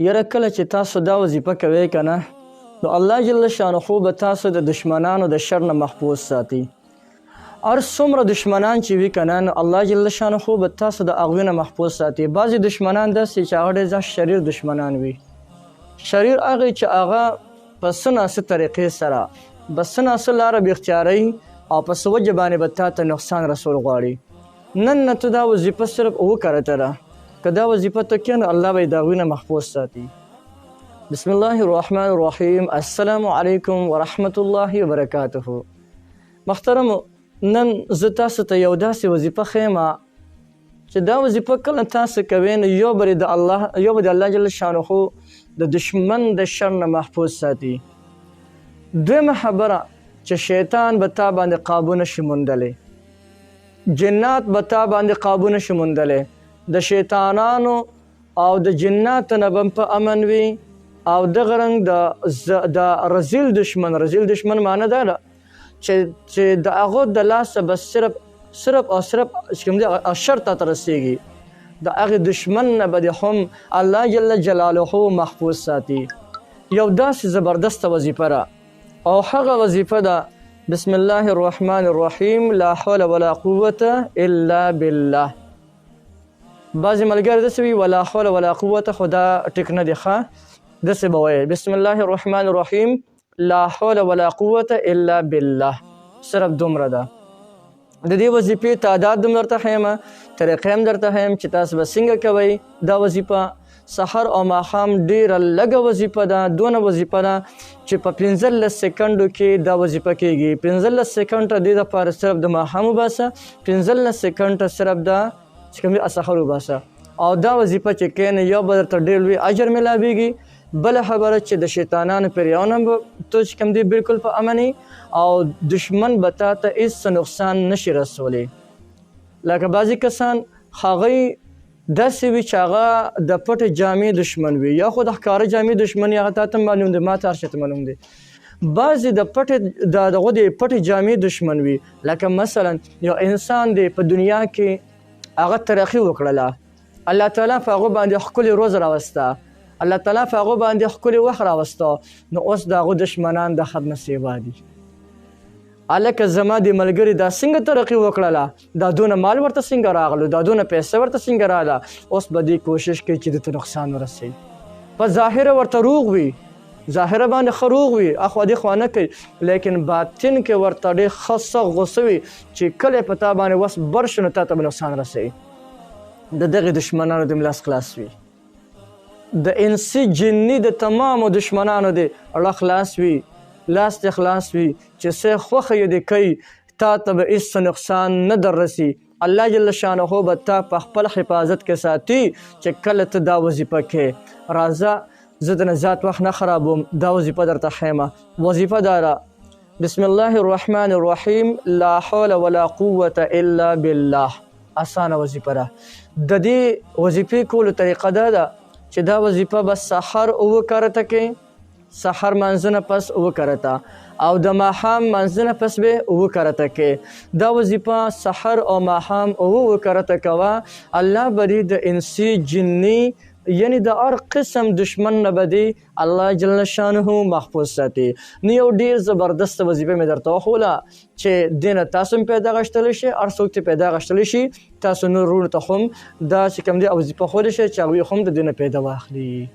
یره کله چې تاسو دا وظیفه کوئ که نه نو الله جل شانه به تاسو د دشمنانو د شر نه محفوظ ساتي. هر څومره دشمنان چې وي که نه نو الله جل شانه به تاسو د هغوی نه محفوظ ساتي. بعضې دشمنان داسې چې هغه ډېر زیات شریر دشمنان وي. شریر هغه چې هغه په څه ناڅه طریقې سره په څه ناڅه لاره به اختیاروي او په څه وجه باندې به تا ته نقصان رسول غواړي. نن نه ته دا وظیفه صرف وکړه ده که دا وظیفه ته کړې نو الله به یې د هغوی نه محفوظ ساتي. بسم الله الرحمن الرحیم. السلام علیکم ورحمة الله وبرکاته. محترمو، نن زه تاسو ته یو داسې وظیفه ښیم چې دا وظیفه کله تاسو کوئ نو یو به د الله جل شانه د دشمن د شر نه محفوظ ساتي. دویمه خبره چې شیطان به تا باندې قابو نشي موندلی، جنات به تا باندې قابو نشي موندلی. د شیطانانو او د جناتو نه به په امن وي او دغه رنګ د رزیل دشمن معنی دا ده چې د هغو د لاسه به صرف او صرف شر ته رسیږي. د هغې دشمن نه به هم الله جل جلاله محفوظ ساتي. یو داسې زبردسته وظیفه ده او هغه وظیفه ده بسم الله الرحمن الرحیم لا حول ولا قوة الا بالله. بعضې ملګري داسې وي ولا حول ولا قوة، خو دا ټیک نه دی ښه. داسې به وایي بسم الله الرحمن الرحیم لا حول ولا قوة الا بالله. صرف دومره ده. د دې وظیفې تعداد هم درته ښیم، طریقې هم درته ښیم چې تاسو به څنګه کوئ دا وظیفه. سحر او ماښام ډېره لږه وظیفه ده، دونه وظیفه ده چې په 15 سکنډو کې دا وظیفه کېږي. 15 سکنډه دې دپاره صرف د ماښام وباسه، 15 سکنډه صرف د چې کوم دی سحر وباسه او دا وظیفه چې کوې نو یو به درته ډېر لوی اجر میلاویږي. بله خبره چې د شیطانانو پیریانو به ته چې کوم دی بلکل په امني او دشمن به تا ته هېڅ نقصان نشي رسولی. لکه بعضې کسان هغوی داسې وي چې هغه د پټې جامې دشمن وي، یا خو د ښکاره جامې دشمن هغه تا ته معلوم دی، ما ته هر شي ته معلوم دی. بعضې د دغو د پټې جامې دشمن وي. لکه مثلا یو انسان دی په دنیا کې هغه ترقي وکړله، الله تعالی په هغو باندې ښکلې روز راوسته، الله تعالی په هغو باندې ښکلې وخت راوسته، نو اوس د هغو دشمنان د خد نه سیوا دي. هلکه زما د ملګري دا څنګه ترقي وکړله، دا دونه مال ورته څنګه راغلو، دا دونه پیسې ورته څنګه راغله، اوس به دې کوشش کوي چې ده ته نقصان ورسوي. په ظاهره ورته روغ وي، ظاهره باندې ښه روغ وي، اخوا دې خوا نه کوي، لیکن باطن کې ورته ډېر ښه سخت غوسه وي چې کله په تا باندې وس بر شو نو تا ته به نقصان رسوي. د دغې دشمنانو د لاس خلاص وي. د انسي جني د تمامو دشمنانو د اړه خلاص وي، لاس دې خلاص وي چې څه خوښه یې دې کوي تا ته به هېڅ نقصان نه در رسي. الله جل شانه به تا په خپل حفاظت کې ساتي چې کله ته دا وظیفه کوې. راځه زه د زیات وخت نه خرابوم، دا وظیفه درته ښیمه. وظیفه دا ده بسم الله الرحمن الرحیم لا حول ولا قوة الا بالله. اسانه وظیفه ده. د دې وظیفې کولو طریقه دا ده چې دا وظیفه به سحر 9 کرته کې، سحر منځه نه پس 9 کرته، او د ماښام منځه نه پس به 9 کرته کې. دا وظیفه سحر او ماښام 9 کرته کوه. الله به دې د انسي جني یعنی د هر قسم دشمن نه به دې الله جل شانه محفوظ ساتي. نو یو ډېر زبردست وظیفه مې درته وښوله چې دې نه تاسو هم پیدا غشتلی شئ، هر څوک ته پیدا غشتلی شي، تاسو نور وروڼو ته هم دا چې کوم دی وظیفه ښودلی شئ چې هغوی هم د دې نه پیدا واخلي.